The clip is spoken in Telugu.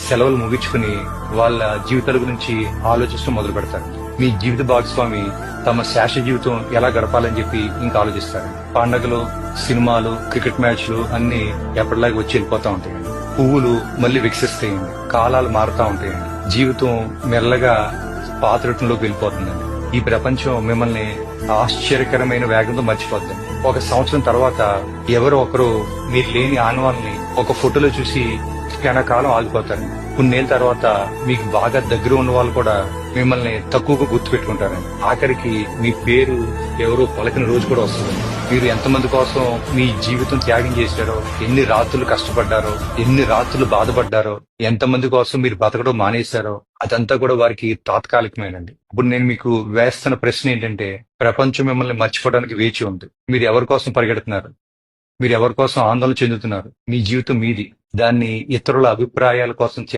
సెలవులు ముగించుకుని వాళ్ళ జీవితాల గురించి ఆలోచించడం మొదలు పెడతారు. మీ జీవిత భాగస్వామి తమ శేష జీవితం ఎలా గడపాలని చెప్పి ఇంకా ఆలోచిస్తారు. పండగలు, సినిమాలు, క్రికెట్ మ్యాచ్లు అన్ని ఎప్పటిలాగా వచ్చి వెళ్ళిపోతా ఉంటాయండి. పువ్వులు మళ్ళీ వికసిస్తాయండి. కాలాలు మారుతా ఉంటాయండి. జీవితం మెల్లగా పాతరూపంలోకి వెళ్ళిపోతుందండి. ఈ ప్రపంచం మిమ్మల్ని ఆశ్చర్యకరమైన వేగంతో మర్చిపోద్దండి. 1 సంవత్సరం తర్వాత ఎవరో ఒకరు మీరు లేని ఆనవాళ్ళని ఒక ఫోటోలో చూసి క్షణకాలం ఆగిపోతారండి. కొన్నేళ్ళ తర్వాత మీకు బాగా దగ్గర ఉన్న వాళ్ళు కూడా మిమ్మల్ని తక్కువగా గుర్తు పెట్టుకుంటారండి. ఆఖరికి మీ పేరు ఎవరో పలకిన రోజు కూడా వస్తుందండి. మీరు ఎంతమంది కోసం మీ జీవితం త్యాగం చేశారో, ఎన్ని రాత్రులు కష్టపడ్డారో, ఎన్ని రాత్రులు బాధపడ్డారో, ఎంతమంది కోసం మీరు బతకడం మానేశారో అదంతా కూడా వారికి తాత్కాలికమేనండి. ఇప్పుడు నేను మీకు వేస్తున్న ప్రశ్న ఏంటంటే, ప్రపంచం మిమ్మల్ని మర్చిపోవడానికి వేచి ఉంది. మీరు ఎవరి కోసం పరిగెడుతున్నారు? మీరు ఎవరి కోసం ఆందోళన చెందుతున్నారు? మీ జీవితం మీది. దాన్ని ఇతరుల అభిప్రాయాల కోసం